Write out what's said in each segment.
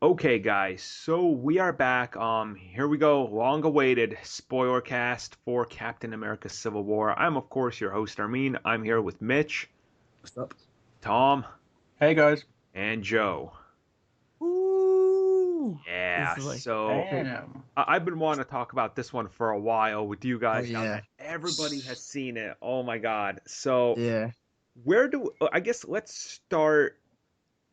Okay, guys, so we are back. Here we go. Long-awaited Spoilercast for Captain America Civil War. I'm, of course, your host, Armin. I'm here with Mitch, What's up? Tom, Hey guys. and Joe. Ooh, Yeah, this is like so great. Damn. I've been wanting to talk about this one for a while with you Oh guys now yeah, that everybody has seen it. Oh my God. So yeah, I guess let's start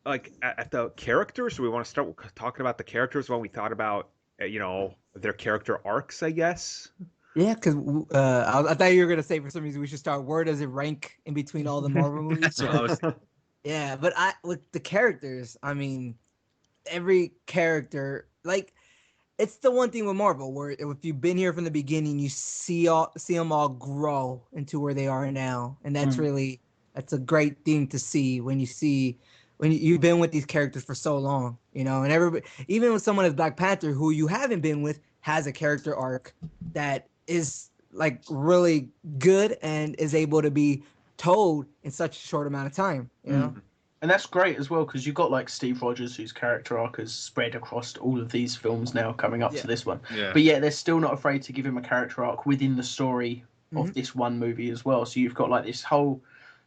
at the characters. We want to start talking about the characters when we thought about their character arcs, I guess. yeah. Because I thought you were gonna say for some reason we should start. Where does it rank in between all the Marvel movies? That's what I was thinking. Yeah, but I with the characters. I mean, every character like it's the one thing with Marvel where if you've been here from the beginning, you see them all grow into where they are now, and that's a great thing to see when you see when you've been with these characters for so long, and everybody, even with someone as Black Panther who you haven't been with, has a character arc that is like really good and is able to be told in such a short amount of time, you know. And that's great as well because you got like Steve Rogers, whose character arc has spread across all of these films now, coming up Yeah. to this one. Yeah. But they're still not afraid to give him a character arc within the story of Mhm. this one movie as well. So you've got like this whole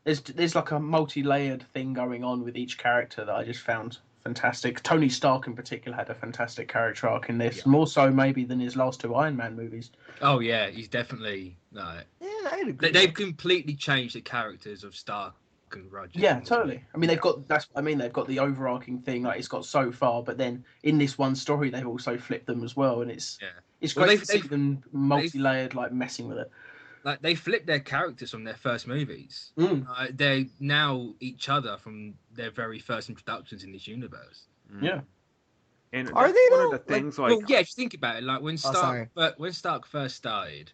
there's like a multi-layered thing going on with each character that I just found fantastic. Tony Stark in particular had a fantastic character arc in this, more so maybe than his last two Iron Man movies. Oh yeah, he's definitely no. Yeah, I'd agree. They've completely changed the characters of Stark and Rogers. Yeah, totally. I mean, they've got they've got the overarching thing like it's got so far, but then in this one story, they've also flipped them as well, and it's Well, great to see them multi-layered, like messing with it. Like they flipped their characters from their first movies. Mm. They're now each other from their very first introductions in this universe. Yeah. And Are that's they one though? of the things Well, yeah, if you think about it, like when sorry. when Stark first started,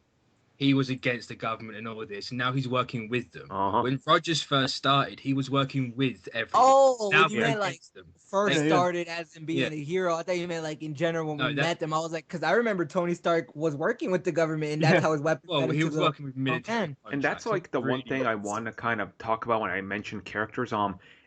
he was against the government and all of this, and now he's working with them. Uh-huh. When Rogers first started, he was working with everyone. Oh, Now you they're meant like against them. first Yeah. started as in being Yeah. a hero. I thought you meant like in general when No, we that- met them. I was like, because I remember Tony Stark was working with the government, and that's Yeah. how his weapons. Well, got he into was the- working with military. man. And that's contracts. like the one Really thing I was. want to kind of talk about when I mention characters.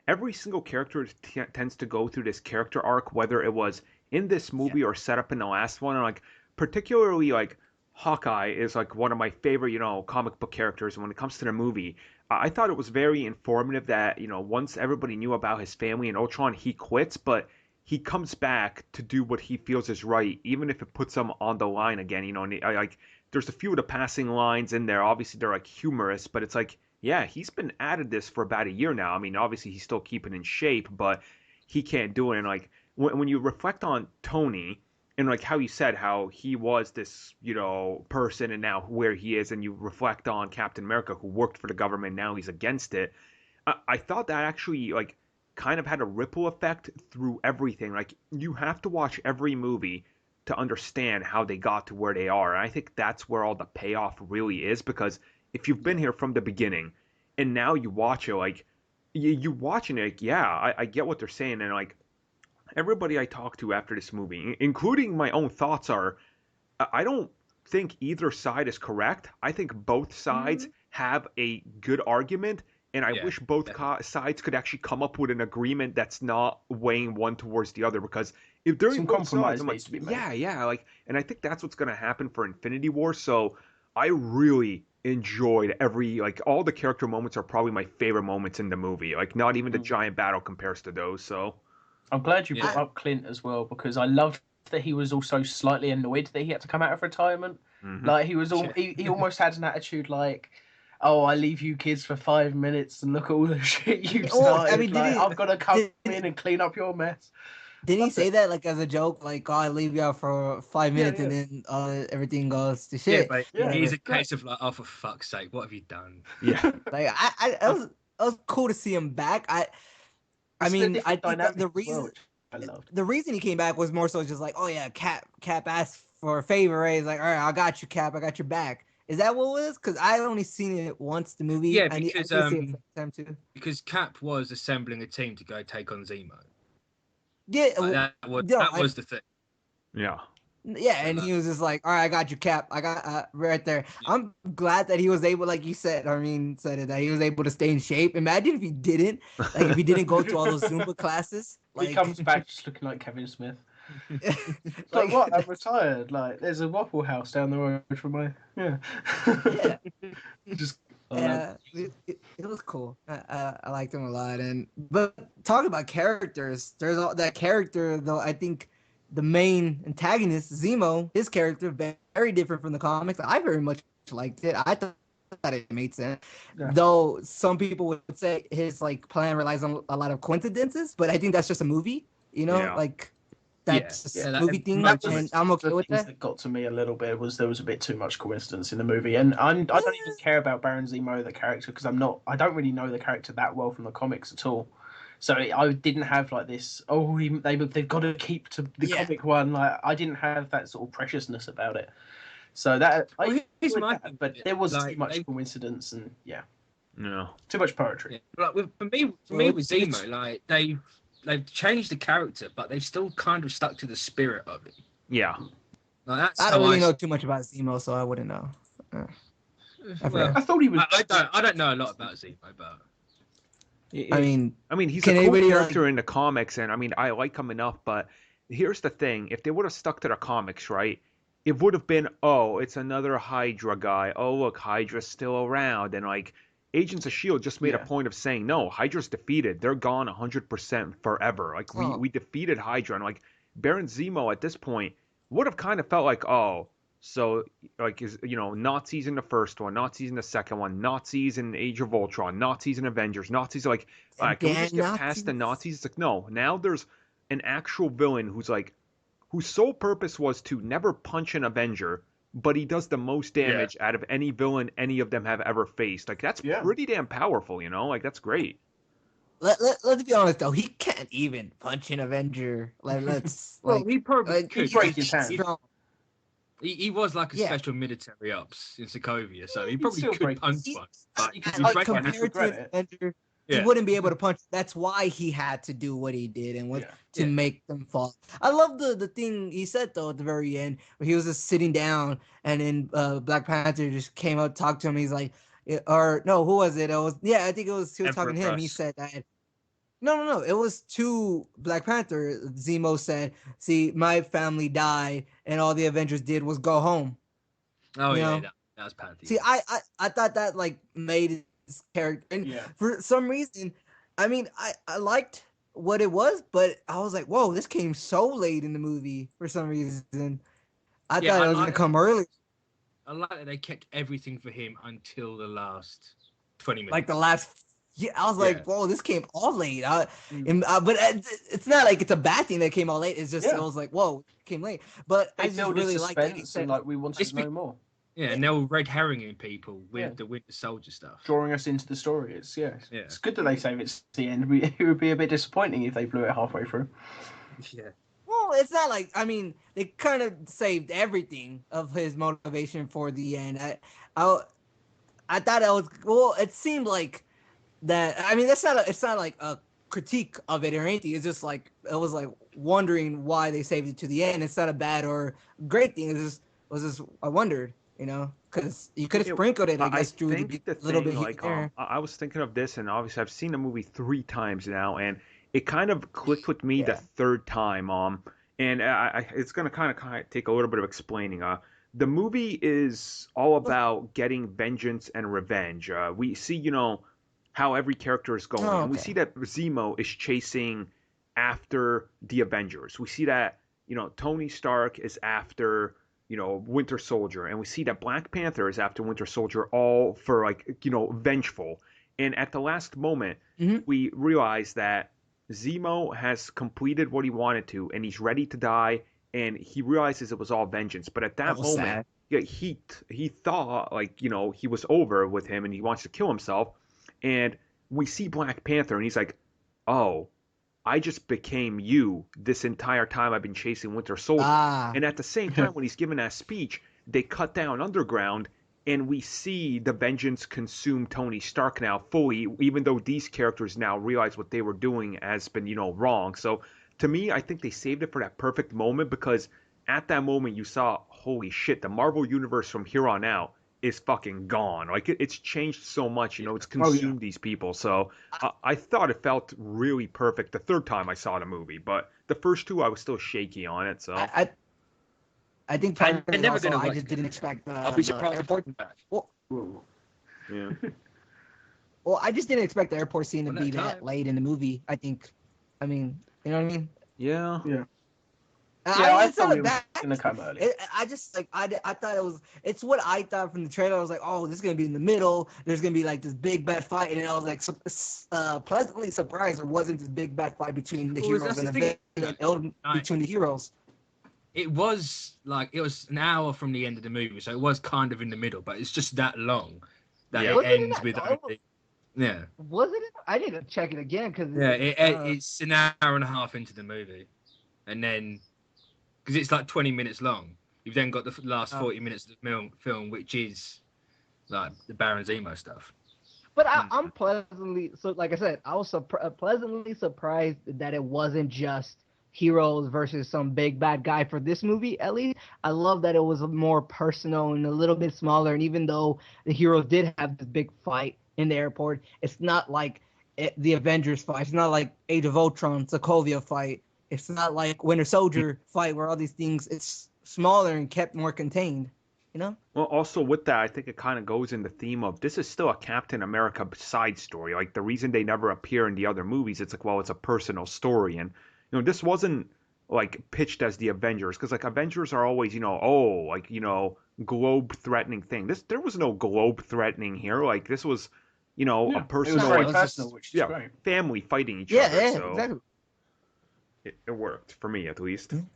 Every single character tends to go through this character arc, whether it was in this movie or set up in the last one. And like particularly like Hawkeye is like one of my favorite, comic book characters. And when it comes to the movie, I thought it was very informative that, once everybody knew about his family and Ultron, he quits, but he comes back to do what he feels is right, even if it puts him on the line again. And I like there's a few of the passing lines in there. Obviously, they're like humorous, but it's like, yeah, he's been at this for about a year now. I mean, obviously, he's still keeping in shape, but he can't do it. And like when you reflect on Tony and like how you said how he was this, person and now where he is, and you reflect on Captain America who worked for the government, now he's against it. I thought that actually like kind of had a ripple effect through everything. Like you have to watch every movie to understand how they got to where they are. And I think that's where all the payoff really is, because if you've been here from the beginning and now you watch it, like you watching it, like, yeah, I get what they're saying. And like everybody I talk to after this movie, including my own thoughts, are I don't think either side is correct. I think both sides have a good argument, and I Yeah, wish both definitely. sides could actually come up with an agreement that's not weighing one towards the other. Because if they're in Some both compromise sides, I'm like, needs to be made. yeah, like, and I think that's what's going to happen for Infinity War. So I really enjoyed all the character moments are probably my favorite moments in the movie. Like, not even the giant battle compares to those. So. I'm glad you Yeah. brought up Clint as well because I loved that he was also slightly annoyed that he had to come out of retirement. Mhm. Like he was he almost had an attitude like, "Oh, I leave you kids for 5 minutes and look at all the shit you've Oh, I started. mean, like, I've got to come did- in and clean up your mess." Didn't he Love say it. that like as a joke? Like, oh, I leave you out for 5 minutes Yeah. and then everything goes to Yeah, shit. but Yeah, it is a great. case of like, oh, for fuck's sake, what have you done? Yeah. Like, it was cool to see him back. I It's the mean, different I think dynamic the as reason well, which I loved. the reason he came back was more so just like, oh yeah, Cap asked for a favor, right? He's like, all right, I got you, Cap, I got your back. Is that what it was? Because I only seen it once, the movie. Yeah, I need because, to see it time too. Because Cap was assembling a team to go take on Zemo. Yeah, Like, that no, was the thing. Yeah. Yeah, and he was just like, "All right, I got you, Cap. I got right there." I'm glad that he was able, like you said, said it, that he was able to stay in shape. Imagine if he didn't, like if he didn't go to all those Zumba classes, He like comes back just looking like Kevin Smith. It's like, like what? I'm retired. Like, there's a Waffle House down the road from my yeah, Just yeah, it was cool. I liked him a lot, but talking about characters, there's all that character though. I think the main antagonist, Zemo, his character very different from the comics. I very much liked it. I thought it made sense, Yeah. though some people would say his like plan relies on a lot of coincidences. But I think that's just a movie, Yeah. like that's Yeah, a that- movie thing, that was and I'm okay the with things that. that got to me a little bit was there was a bit too much coincidence in the movie, and I don't even care about Baron Zemo the character because I don't really know the character that well from the comics at all. So I didn't have like this. Oh, they've got to keep to the Yeah. comic one. Like I didn't have that sort of preciousness about it. So that Well, here's enjoyed my that, thing but with it. there was Like, too much they- coincidence and No. too much poetry. Yeah. Like for me with Zemo, like they've changed the character, but they've still kind of stuck to the spirit of it. Yeah. Like that's I how don't really I know too much about Zemo, so I wouldn't know. Well, I thought he was. I don't know a lot about Zemo, but I mean, He's can a cool anybody, character in the comics, and I like him enough. But here's the thing: if they would have stuck to the comics, right, it would have been, oh, it's another Hydra guy. Oh, look, Hydra's still around, and like Agents of Shield just made a point of saying, no, Hydra's defeated. They're gone 100% forever. Like we defeated Hydra, and like Baron Zemo at this point would have kind of felt like, oh. So, like, Nazis in the first one, Nazis in the second one, Nazis in Age of Ultron, Nazis in Avengers, Nazis like, all right, can we just get past the Nazis? It's like, no, now there's an actual villain whose sole purpose was to never punch an Avenger, but he does the most damage out of any villain any of them have ever faced. Like, that's pretty damn powerful, Like, that's great. Let's be honest though, he can't even punch an Avenger. he probably could break his hand. Strong. He was like a special military ops in Sokovia, so he He'd probably still could break- punch he- one. But Like, break compared it, to regret an it. Avenger, Yeah. he wouldn't be able to punch. That's why he had to do what he did and to Yeah. make them fall. I love the thing he said though at the very end where he was just sitting down and then Black Panther just came out, talked to him. He's like, or no, who was it? It was I think it was he was Emperor talking to him. He Russ. said that. No. It was to Black Panther. Zemo said, "See, my family died, and all the Avengers did was go home." Oh You yeah, know? that was Panther. See, I thought that like made his character, and for some reason, I liked what it was, but I was like, whoa, this came so late in the movie for some reason. I thought it was gonna come early, I like that they kept everything for him until the last 20 minutes. like the last. Yeah, I was like, whoa, this came all late. But it's not like it's a bad thing that came all late. It's just I was like, whoa, it came late. But I just really like suspense and like we wanted to know more. Yeah, and they were red herringing people with the Winter Soldier stuff, drawing us into the story. It's it's good that they save it to the end. It would be a bit disappointing if they blew it halfway through. Yeah. Well, it's not like they kind of saved everything of his motivation for the end. I thought it was it seemed like that. It's not like a critique of it or anything. It's just like it was like wondering why they saved it to the end. It's not a bad or great thing. It was just I wondered, because you could have sprinkled it. I guess through the little thing, bit like, here. I was thinking of this, and obviously I've seen the movie 3 times now, and it kind of clicked with me the third time. And it's gonna kind of take a little bit of explaining. The movie is all about getting vengeance and revenge. We see, how every character is going. And we see that Zemo is chasing after the Avengers. We see that, Tony Stark is after, Winter Soldier. And we see that Black Panther is after Winter Soldier, all for, like, vengeful. And at the last moment, we realize that Zemo has completed what he wanted to, and he's ready to die, and he realizes it was all vengeance. But at that moment, he thought, like, he was over with him, and he wants to kill himself. And we see Black Panther, and he's like, oh, I just became you this entire time I've been chasing Winter Soldier. And at the same time, when he's giving that speech, they cut down underground, and we see the vengeance consume Tony Stark now fully, even though these characters now realize what they were doing has been, wrong. So to me, I think they saved it for that perfect moment, because at that moment you saw, holy shit, the Marvel universe from here on out is fucking gone. Like it's changed so much, it's consumed these people. So I thought it felt really perfect the third time I saw the movie, but the first two I was still shaky on it. So I think part of it never also, gonna I like just it. didn't expect I'll be the surprised if airport. they come back. yeah, Well, I just didn't expect the airport scene to Well, be that that time. late in the movie. I mean, you know what I mean? yeah. Yeah. I thought thought it was that. gonna come early. I just I thought it was. It's what I thought from the trailer. I was like, oh, this is gonna be in the middle. There's gonna be like this big bad fight, and then I was like, pleasantly surprised there wasn't this big bad fight between the Well, heroes that's and the the thing, villain. like- Between the heroes. It was an hour from the end of the movie, so it was kind of in the middle, but it's just that long that Yeah. it Was it in ends that with long? only. Yeah, Was it? I need to check it again because it's an hour and a half into the movie, and then because it's like 20 minutes long, you've then got the last 40 minutes of the film, which is like the Baron Zemo stuff. But I'm pleasantly like I said, I was pleasantly surprised that it wasn't just heroes versus some big bad guy for this movie. At least I love that it was more personal and a little bit smaller. And even though the heroes did have this big fight in the airport, it's not like the Avengers fight. It's not like Age of Ultron, Sokovia fight. It's not like Winter Soldier fight where all these things. It's smaller and kept more contained. You know. Well, also with that, I think it kind of goes in the theme of this is still a Captain America side story. Like the reason they never appear in the other movies, it's like, well, it's a personal story, and this wasn't like pitched as the Avengers, because like Avengers are always, globe threatening thing. There was no globe threatening here. Like this was, a It was personal, very like, personal, which is great. family fighting each Yeah, other. yeah, So exactly. it worked for me at least. Mm.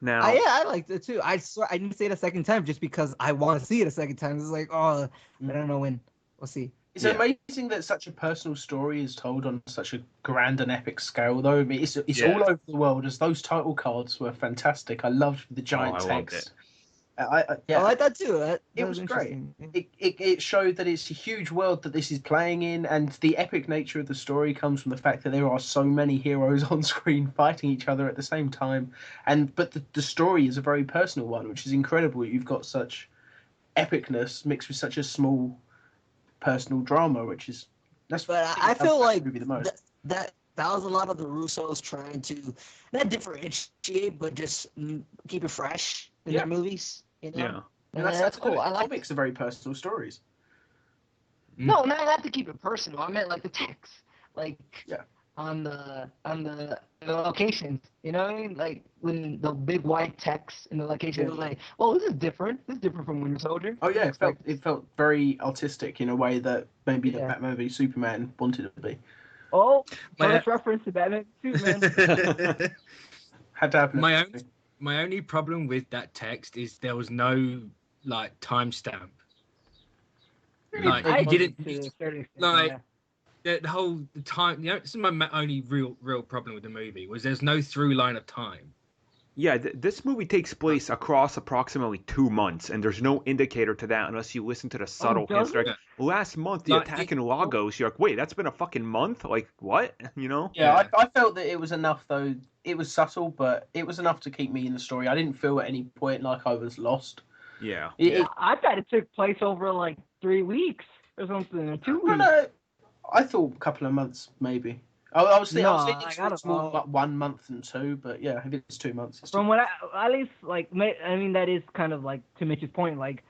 Now, I liked it too. I swear I didn't say it a second time just because I want to see it a second time. It's like, I don't know when. We'll see. It's amazing that such a personal story is told on such a grand and epic scale, though. I mean, it's all over the world. As those title cards were fantastic. I loved the giant I loved text. it. I like that too. That was great. interesting. It showed that it's a huge world that this is playing in, and the epic nature of the story comes from the fact that there are so many heroes on screen fighting each other at the same time. But the story is a very personal one, which is incredible. You've got such epicness mixed with such a small personal drama, But I feel like movie the most. that was a lot of the Russos trying to not differentiate, but just keep it fresh in their movies. You know? yeah. And that's cool. I like comics are very personal stories. No, not to keep it personal. I meant like the text, like Yeah. on the locations. You know what I mean? Like when the big white text in the location was like, "Oh, this is different. This is different from Winter Soldier." Oh yeah, it felt very artistic in a way that maybe the Batman v Superman wanted it to be. Oh, My- first reference to Batman Superman. Had to happen. My only problem with that text is there was no like timestamp. Like I you didn't to a certain extent, like yeah. the whole time. This is my only real problem with the movie was there's no through line of time. Yeah, this movie takes place across approximately 2 months, and there's no indicator to that unless you listen to the subtle hints. does Like, last month, the Like, attack in Lagos, you're like, wait, that's been a fucking month? Like, what? Yeah, I felt that it was enough, though. It was subtle, but it was enough to keep me in the story. I didn't feel at any point like I was lost. Yeah. I thought it took place over like 3 weeks or something, or 2 weeks. No, I thought a couple of months, maybe. I was thinking it's more like 1 month and 2, but yeah, if it's 2 months. It's From what at least like, I mean, that is kind of like to Mitch's point, like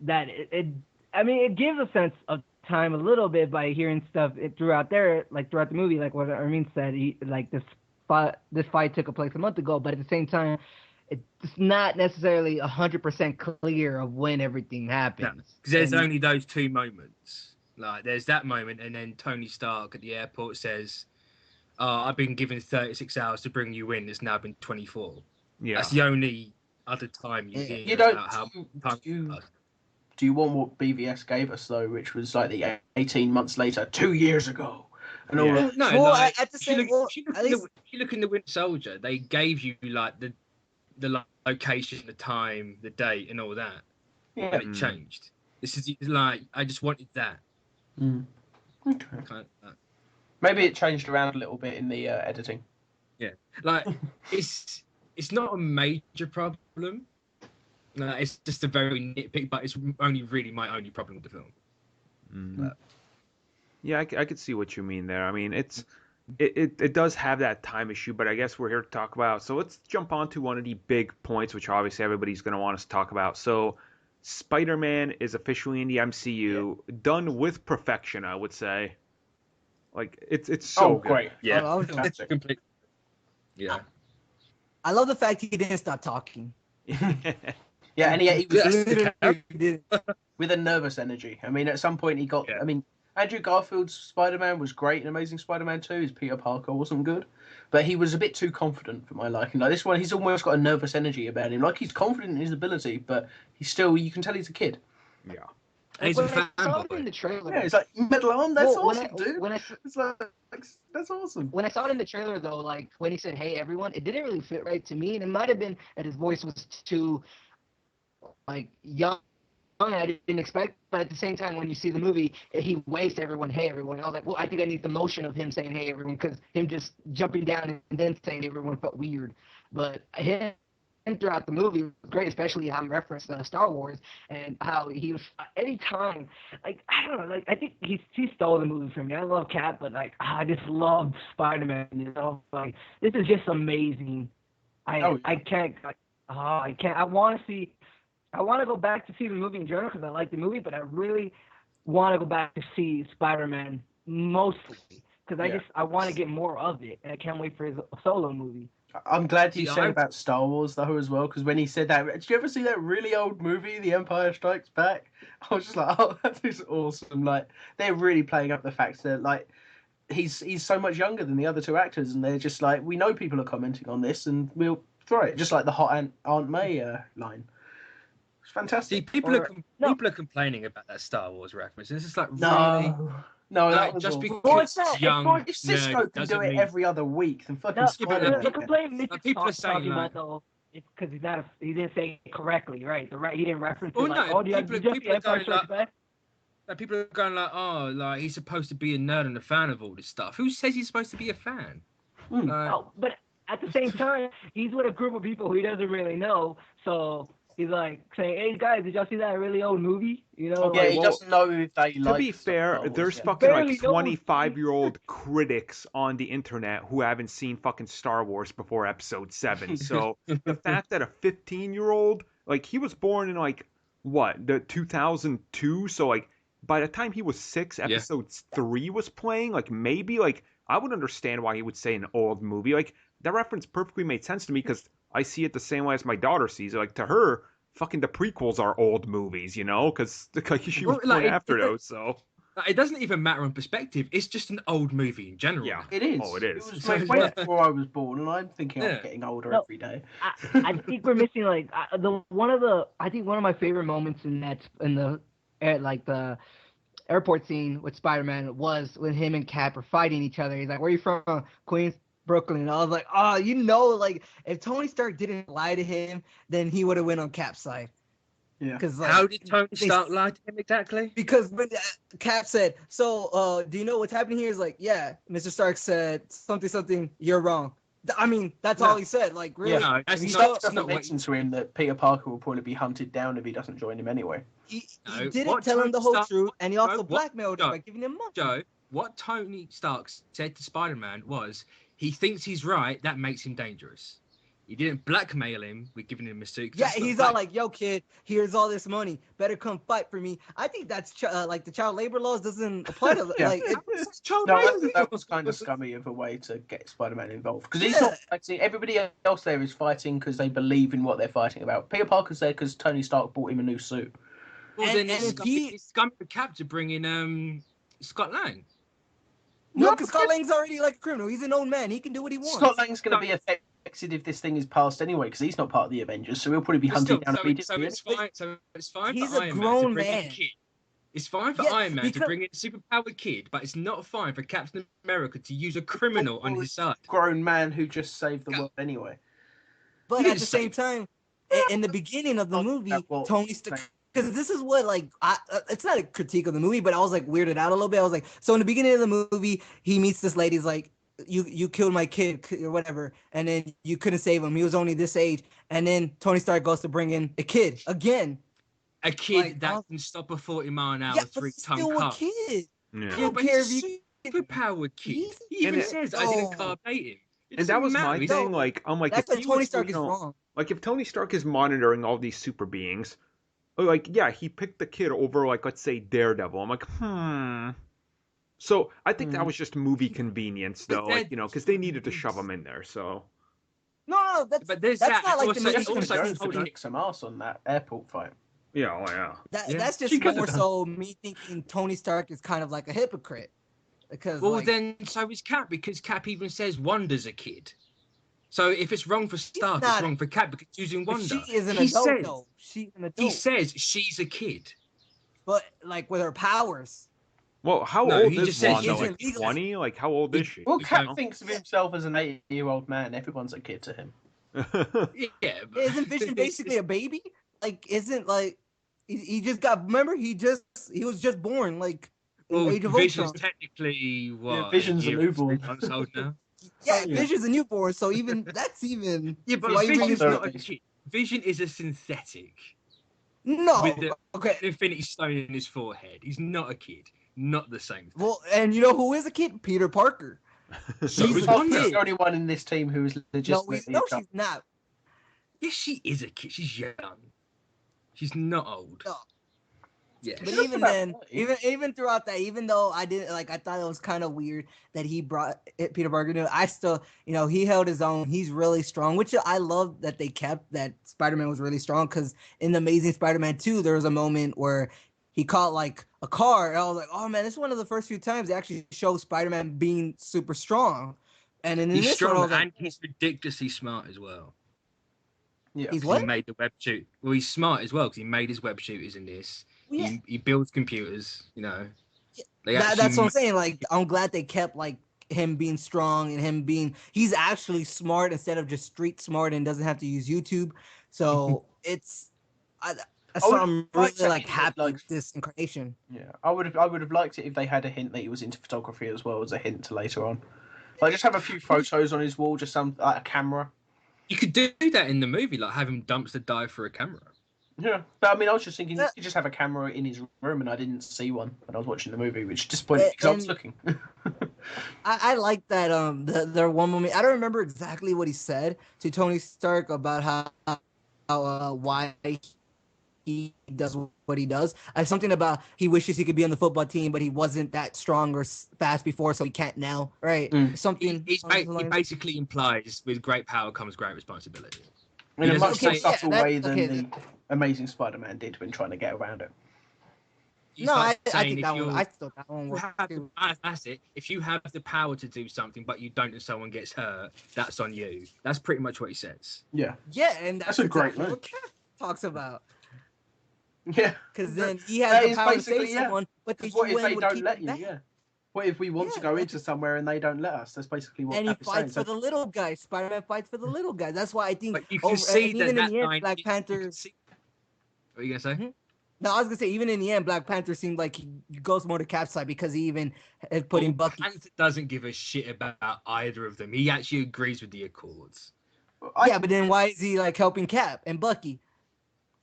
that it gives a sense of time a little bit by hearing stuff throughout the movie, like what Armin said, this fight took place a month ago, but at the same time, it's not necessarily 100% clear of when everything happens. Because there's only those 2 moments. Like there's that moment, and then Tony Stark at the airport says, I've been given 36 hours to bring you in. It's now been 24. Yeah. That's the only other time you hear You don't. about how Do you want what BVS gave us though, which was like the 18 months later, 2 years ago, and all that? No, Well, like, at the if you same, look, if you look in the Winter Soldier, they gave you like the location, the time, the date, and all that, Yeah. and it changed. This is like I just wanted that. Okay. Kind of, Maybe it changed around a little bit in the editing. like it's it's not a major problem. No, it's just a very nitpick, but it's only really my only problem with the film. But... Yeah, I could see what you mean there. I mean, it does have that time issue, but I guess we're here to talk about. So let's jump on to one of the big points, which obviously everybody's going to want us to talk about. So Spider-Man is officially in the MCU, done with perfection, I would say. Like it's so good. Great. Yeah, it's complete. Yeah, I love the fact he didn't stop talking. Yeah, and he was Literally, with a nervous energy. I mean, at some point he got. Yeah. I mean, Andrew Garfield's Spider-Man was great in Amazing Spider-Man 2. His Peter Parker wasn't good, but he was a bit too confident for my liking. Like this one, he's almost got a nervous energy about him. Like he's confident in his ability, but he's still. You can tell he's a kid. Yeah. and he's a When I saw it fanboy. in the trailer, Yeah, it's like metal arm. That's Well, awesome, dude. when I It's like that's awesome. when I saw it in the trailer though, like when he said "Hey everyone," it didn't really fit right to me, and it might have been that his voice was too like young. I didn't expect, but at the same time, when you see the movie, he waves to everyone, "Hey everyone." I was like, well, I think I need the motion of him saying "Hey everyone," because him just jumping down and then saying "everyone" felt weird. But him throughout the movie was great, especially how he referenced Star Wars and how he was anytime, like I don't know, like I think he stole the movie from me. I love Cap, but like I just loved Spider-Man. You know, like this is just amazing. I can't. I want to see. I want to go back to see the movie in general because I like the movie, but I really want to go back to see Spider-Man mostly because I want to get more of it, and I can't wait for his solo movie. I'm glad you See, said I- about Star Wars though as well, because when he said that, did you ever see that really old movie, The Empire Strikes Back? I was just like, oh, that is awesome. Like they're really playing up the fact that like he's so much younger than the other two actors, and they're just like, we know people are commenting on this, and we'll throw it, just like the hot Aunt May line. It's See, fantastic. people Or- are complaining about that Star Wars reference. And it's just like really. No, Like, that was just awful. because Well, it's not- it's young, it's If Cisco can doesn't do it mean- every other week, then fucking No, Spider-Man. the can. complaint Mitch people are is saying, talking like- about though, it's because he didn't say it correctly, right? He didn't reference Oh, it like, no, oh, do you have people are the Empire going Strikes Back? Like, people are going like, oh, like he's supposed to be a nerd and a fan of all this stuff. Who says he's supposed to be a fan? Hmm. Like, No, but at the same time, he's with a group of people who he doesn't really know, so he's like saying, "Hey guys, did y'all see that really old movie?" You know, Yeah, like, he well, doesn't know if they like. To be fair, Star Wars, there's yeah. fucking Barely like knows. 25-year-old critics on the internet who haven't seen fucking Star Wars before episode 7. So the fact that a 15-year-old, like he was born in like what, the 2002, so like by the time he was 6, episode 3 was playing, like maybe like I would understand why he would say an old movie. Like that reference perfectly made sense to me because I see it the same way as my daughter sees it. Like to her, fucking the prequels are old movies, you know, because like she was Well, like, born after those. So like, it doesn't even matter on perspective. It's just an old movie in general. yeah, It is. Oh, it is. It was So made it's way like- before I was born, and I'm thinking I'm Yeah. getting older No. every day. I think we're missing like one of my favorite moments in the airport scene with Spider-Man was when him and Cap are fighting each other. He's like, "Where are you from?" Queens, Brooklyn. And I was like, "Oh, you know, like if Tony Stark didn't lie to him, then he would have went on Cap's side." Yeah. Because like, How did Tony they- Stark lie to him exactly? Because when Cap said, "So, do you know what's happening here?" Is like, "Yeah." Mr. Stark said something. You're wrong. I mean, that's No. all he said. Like, really, No, that's He He not, starts that's to not what mention to him that Peter Parker will probably be hunted down if he doesn't join him anyway. he No, didn't what tell him the Tony whole Stark- truth, and he also what- blackmailed him no. by giving him money. Joe, what Tony Stark said to Spider-Man was, he thinks he's right, that makes him dangerous. He didn't blackmail him with giving him a suit. 'cause Yeah, that's not he's all black- like, "Yo, kid, here's all this money. Better come fight for me." I think that's like the child labor laws doesn't apply to Yeah. like. That's child No, labor. that was kind of scummy of a way to get Spider-Man involved because he's Yeah. not. Like, see, everybody else there is fighting because they believe in what they're fighting about. Peter Parker's there because Tony Stark bought him a new suit. Well, And- then and it's if he- it's scummy for Cap to bring in Scott Lang. No, No, because Scott Lang's already like a criminal. He's an old man. He can do what he wants. Scott Lang's going to be affected if this thing is passed anyway because he's not part of the Avengers, so he'll probably be But hunted still, down so immediately. it's fine. So it's fine He's for a Iron Man grown to bring in a man. kid. It's fine for Yeah, Iron Man to because- bring in a superpowered kid, but it's not fine for Captain America to use a criminal on his side. Grown man who just saved the Yeah. world anyway. But He at didn't the same say- time, in the beginning of the Oh, movie, yeah, well, Tony Stark. Because this is what like it's not a critique of the movie, but I was like weirded out a little bit. I was like, so in the beginning of the movie, he meets this lady. He's like, you killed my kid or whatever, and then you couldn't save him. He was only this age, and then Tony Stark goes to bring in a kid again. A kid that can stop a 40-mile-an-hour, Yeah, but he's 3-ton still car. a kid. Yeah. I don't care if you superpowered kid. He even says, "I didn't carbate him." And that was my thing. Like, I'm like, that's if when Tony Stark is wrong. Like, if Tony Stark is monitoring all these super beings, like, yeah, he picked the kid over, like, let's say Daredevil. I'm like, So I think that was just movie convenience, though, like, you know, because they needed to shove him in there. So. No, that's not like the movie. Also kick some ass on that airport fight. Yeah, oh, yeah. That's just more so me thinking Tony Stark is kind of like a hypocrite. Because then so is Cap, because Cap even says Wanda's a kid. So if it's wrong for Stark, it's wrong for Cap because choosing Wanda. She is an adult, though. She's an adult. He says she's a kid. But like with her powers. Well, how old is Wanda? Like 20? Like, how old is she? Well, Cap thinks of himself as an 80-year-old man. Everyone's a kid to him. Yeah, but isn't Vision basically a baby? Like, isn't like he just got? Remember, he was just born. Like, Age of Vision's Ultron. technically what? Yeah, Vision's a newborn. 3 months old now. Yeah, Vision's a newborn. So even that's even. Yeah, but Vision's not a kid. Vision is a synthetic. No. With the Infinity Stone in his forehead. He's not a kid. Not the same thing. Well, and you know who is a kid? Peter Parker. So She's the only one in this team who is legitimately. No, she's not. Yes, she is a kid. She's young. She's not old. No. Yeah. But even then, even throughout that, even though I didn't I thought it was kind of weird that he brought Peter Parker to. I still, he held his own. He's really strong, which I love that they kept that Spider-Man was really strong, because in the Amazing Spider-Man 2, there was a moment where he caught like a car, and I was like, oh man, this is one of the first few times they actually show Spider-Man being super strong. And in he's this strong, one, and he's ridiculously smart as well. Yeah, he's what? He made the web shoot. Well, he's smart as well because he made his web shooters in this. Yeah. He builds computers. That's what I'm saying. Like, I'm glad they kept like him being strong and him being he's actually smart instead of just street smart and doesn't have to use YouTube. So I'm really like happy with this incarnation. Yeah, I would have liked it if they had a hint that he was into photography as well as a hint to later on. Like, just have a few photos on his wall, just like a camera. You could do that in the movie, like have him dumpster dive for a camera. Yeah, but I mean, I was just thinking you could just have a camera in his room, and I didn't see one when I was watching the movie, which disappointed me because I was looking. I like that. There one moment, I don't remember exactly what he said to Tony Stark about how why he does what he does. Something about he wishes he could be on the football team, but he wasn't that strong or fast before, so he can't now. Right? Something. He basically implies with great power comes great responsibility. In a much more subtle way than the Amazing Spider-Man did when trying to get around it. I think that one. I thought that one was. That's it. If you have the power to do something, but you don't, and someone gets hurt, that's on you. That's pretty much what he says. Yeah. Yeah, and that's a great line. What Kat talks about. Yeah. Because then he has the power to save someone, but what if they don't let you? Yeah. What if we want to go into somewhere and they don't let us? That's basically what. And he fights for the little guy. Spider-Man fights for the little guy. That's why I think. But you can see even in the end, Black Panther. What are you gonna say? Mm-hmm. No, I was gonna say even in the end, Black Panther seemed like he goes more to Cap's side because he even had put in Bucky. Panther doesn't give a shit about either of them. He actually agrees with the Accords. Yeah, but then why is he like helping Cap and Bucky?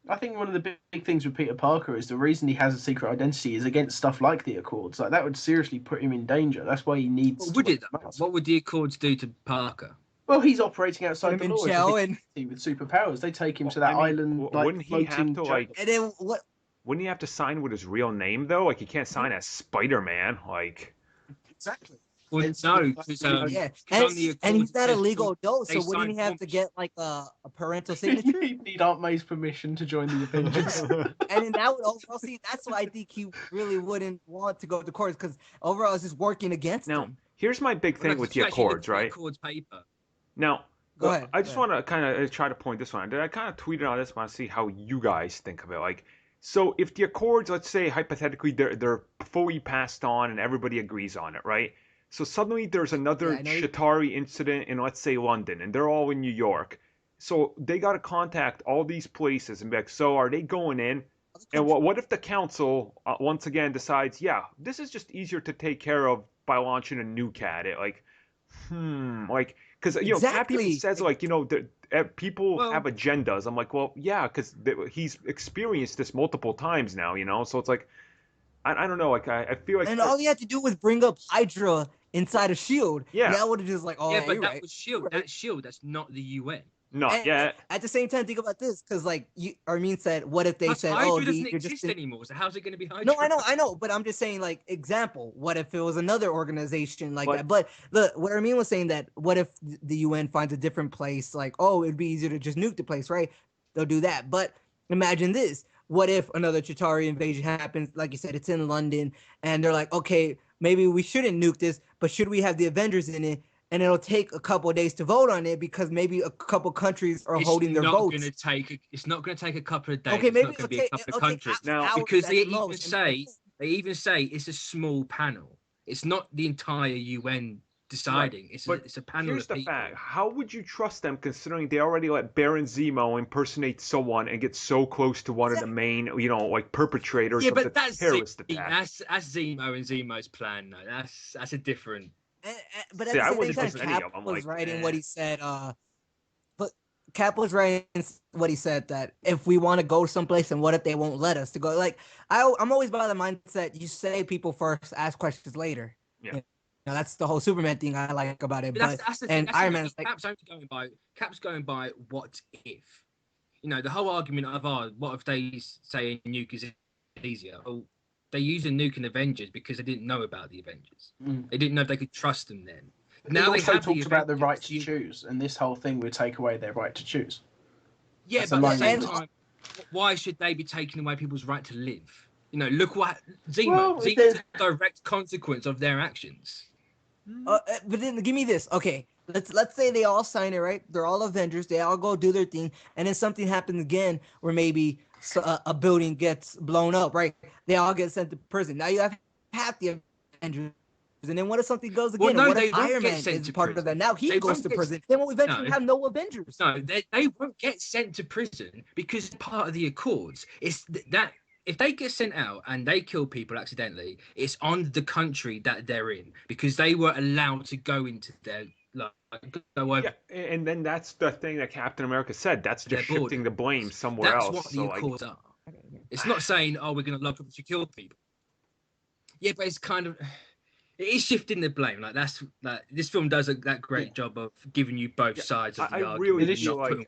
I think one of the big things with Peter Parker is the reason he has a secret identity is against stuff like the Accords. Like, that would seriously put him in danger. That's why he needs. Well, would it? What would the Accords do to Parker? Well, he's operating outside the law and with superpowers. They take him to that island. Wouldn't he have to and then what? Wouldn't he have to sign with his real name though? Like, he can't sign as Spider-Man. Like. Exactly. Well, no, because and he's not a legal adult, so wouldn't he have to get like a parental signature? He'd need Aunt May's permission to join the Avengers. And then that would overall that's why I think he really wouldn't want to go to court, because overall it's just working against him. Here's my big thing with the Accords, right? Accords paper. Now, go ahead. I just want to kind of try to point this one. I kind of tweeted on this one to see how you guys think of it. Like, so if the Accords, let's say hypothetically, they're fully passed on and everybody agrees on it, right? So suddenly there's another Chitauri incident in, let's say, London, and they're all in New York. So they got to contact all these places and be like, so are they going in? And what if the council, once again, decides, yeah, this is just easier to take care of by launching a nuke at it? Like, Like, because Cap even Exactly. says like people Well, have agendas. I'm like, well, yeah, because he's experienced this multiple times now, so it's like I don't know, like I feel like And all he had to do was bring up Hydra inside of Shield, and yeah, that would have just like, oh, yeah, yeah, but you're that right. was Shield. Right. That's Shield. That's not the UN. not And yet. at the same time, think about this, because like Armin said, what if they Plus, said, Hydra oh, doesn't you're just exist anymore. So how's it going to be Hydra? No, I know, but I'm just saying, like, example. What if it was another organization like But- that? But what Armin was saying, that what if the UN finds a different place? Like, oh, it'd be easier to just nuke the place, right? They'll do that. But imagine this: what if another Chitauri invasion happens? Like you said, it's in London, and they're like, okay, maybe we shouldn't nuke this, but should we have the Avengers in it? And it'll take a couple of days to vote on it because maybe a couple countries are holding their votes. It's not going to take a couple of days. Okay, maybe it's not going to be a couple of countries Now, because at they most. even say it's a small panel. It's not the entire UN deciding. Right. It's a panel Here's of the people. fact: how would you trust them, considering they already let Baron Zemo impersonate someone and get so close to one of the main, like perpetrators Yeah, of the but that's terrorist attack? That's Zemo and Zemo's plan. No, that's a different. But at See, I the same wouldn't time, trust any Cap of them, was like, writing what he said. But Cap was writing what he said, that if we want to go someplace, and what if they won't let us to go? Like I'm always by the mindset: you say people first, ask questions later. Yeah. That's the whole Superman thing I like about it. But that's the thing. and Iron Man is like, Cap's going by what if. The whole argument of what if they say a nuke is easier? Well, they used a nuke in Avengers because they didn't know about the Avengers. They didn't know if they could trust them then. Now They also have talks about the right to Avengers, choose, and this whole thing would take away their right to choose. Yeah, That's but at the a same line. time, why should they be taking away people's right to live? Look what Well, Zemo's a direct consequence of their actions. but then give me this. Okay, let's say they all sign it, right? They're all Avengers. They all go do their thing, and then something happens again where maybe a building gets blown up, right? They all get sent to prison. Now you have half the Avengers. And then what if something goes again? Well, no, what if they won't Iron get Man sent is to part prison. of that? Now he They goes won't to get- prison. Then we'll eventually No. have no Avengers. No, they won't get sent to prison because it's part of the Accords. It's that if they get sent out and they kill people accidentally, it's on the country that they're in because they were allowed to go into their go over. Yeah, and then that's the thing that Captain America said. That's Their just shifting border. the blame somewhere That's else. what the So, like, Accords are. It's not saying, oh, we're going to lock up to kill people. Yeah, but it's kind of it is shifting the blame. Like this film does that great job of giving you both sides of the I argument. really It is feel not like putting-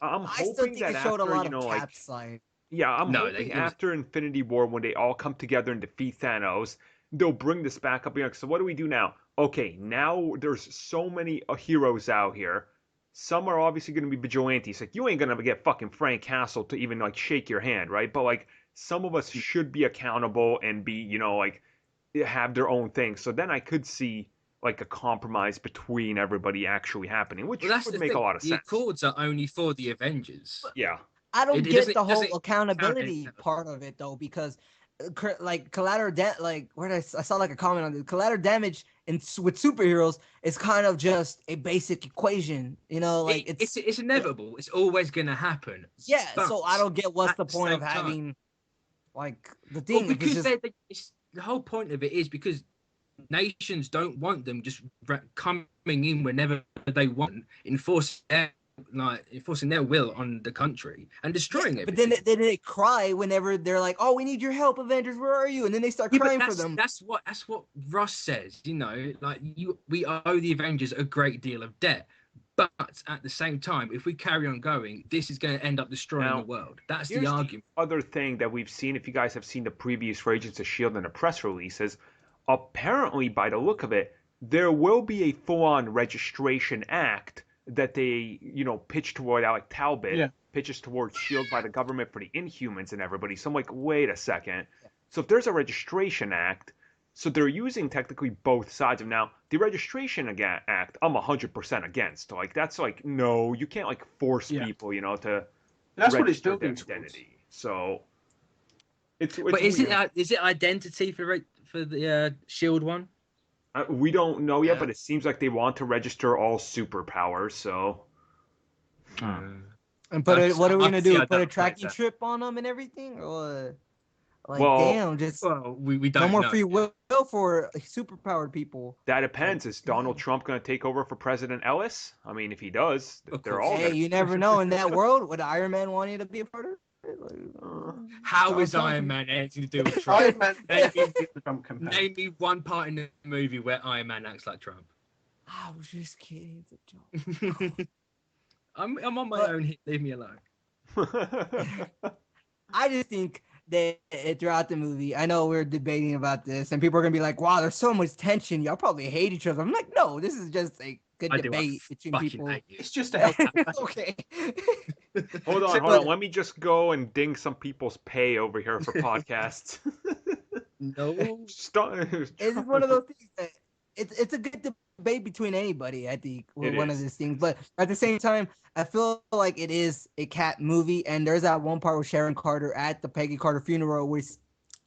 I'm I still hoping think that it showed after, a lot of Cap's side. yeah, I'm No, hoping it was- after Infinity War, when they all come together and defeat Thanos, they'll bring this back up. So what do we do now? Okay, now there's so many heroes out here. Some are obviously going to be vigilantes. Like, you ain't going to get fucking Frank Castle to even like shake your hand, right? But like, some of us should be accountable and be, like, have their own thing. So then I could see like a compromise between everybody actually happening, which Well, that's would the make thing. a lot of The sense. Accords are only for the Avengers. Yeah. I don't It get doesn't- the it whole doesn't accountability count as- part of it though, because like like where I saw like a comment on it. Collateral damage with superheroes is kind of just a basic equation, like it's inevitable. It's always going to happen. yeah. But So I don't get what's at the the point of same time- having like the Well, thing. if it's because just, the whole point of it is because nations don't want them just coming in whenever they want, enforcing their will on the country and destroying it. but then they cry whenever they're like, "Oh, we need your help, Avengers. Where are you?" And then they start crying for them. That's what Ross says. We owe the Avengers a great deal of debt. But at the same time, if we carry on going, this is going to end up destroying Now, the world. That's Here's the argument. other thing that we've seen, if you guys have seen the previous for Agents of S.H.I.E.L.D. and the press releases, apparently, by the look of it, there will be a full-on registration act that they, pitch toward Alec Talbot, pitches towards S.H.I.E.L.D. by the government for the Inhumans and everybody. So I'm like, wait a second. So if there's a registration act, so they're using technically both sides of now the registration act. I'm 100% against. Like, that's like, no, you can't like force people, to. That's what it's register their building towards. identity. So it's But is weird. it identity for the Shield one? We don't know yet, Yeah. but it seems like they want to register all superpowers. So And what are we gonna do? Put a tracking that. trip on them and everything? Or Like, Well- damn, just Well, we no don't more know. free will for superpowered people. That depends. Is Donald Trump going to take over for President Ellis? I mean, if he does, Of they're course. all Hey, gonna... you never know. In that world, would Iron Man want you to be a part of it? How is Donald Iron Trump- Man anything to do with Trump? Iron Man Name me- the Trump campaign. Name me one part in the movie where Iron Man acts like Trump. I was just kidding. It's a joke. I'm on my But- own. Leave me alone. I just think that throughout the movie, I know we're debating about this, and people are gonna be like, "Wow, there's so much tension. Y'all probably hate each other." I'm like, "No, this is just a good I do. debate I between fucking people." hate you. It's just a help. Okay. hold on, So- hold on. Let me just go and ding some people's pay over here for podcasts. No. Stop. It's one of those things that it's a good debate between anybody, I think, with It one is. of these things. But at the same time, I feel like it is a cat movie, and there's that one part with Sharon Carter at the Peggy Carter funeral where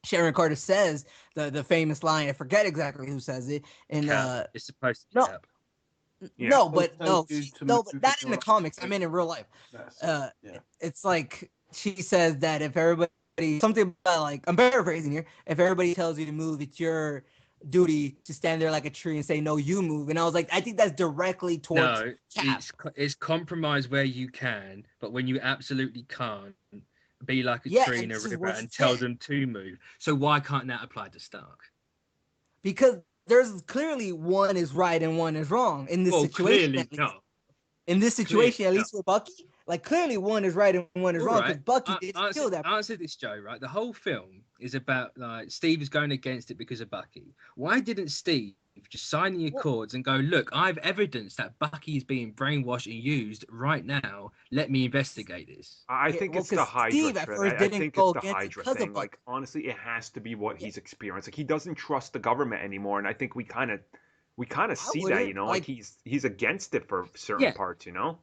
Sharon Carter says the famous line. I forget exactly who says it. And Cap. It's supposed to be no. Cap. Yeah. no, but Also due to no, but not in the Supergirl. comics. I mean in real life. That's yeah. It's like she says that if everybody something about like I'm paraphrasing here, if everybody tells you to move, it's your duty to stand there like a tree and say no, you move. And I was like, I think that's directly towards No, Cap. it's compromise where you can, but when you absolutely can't, be like a Yeah, tree and in a this is river what and she tell said. them to move. So why can't that apply to Stark? Because there's clearly one is right and one is wrong in this Well, situation. clearly At least. no. In this situation, Clearly at least with Bucky, like clearly one is right and one is wrong because Alright, Bucky didn't answer, kill that. answer this, Joe. Right, the whole film is about like Steve is going against it because of Bucky. Why didn't Steve just sign the accords and go, look, I've evidence that Bucky is being brainwashed and used right now. Let me investigate this. I Yeah, think well, it's the 'cause Hydra Steve at thing. first I didn't think go it's the against it Hydra because of thing. Bucky. Like honestly, it has to be what Yeah. he's experienced. Like he doesn't trust the government anymore, and I think we kind of see that. wouldn't, You know, like- he's against it for certain Yeah. parts. You know.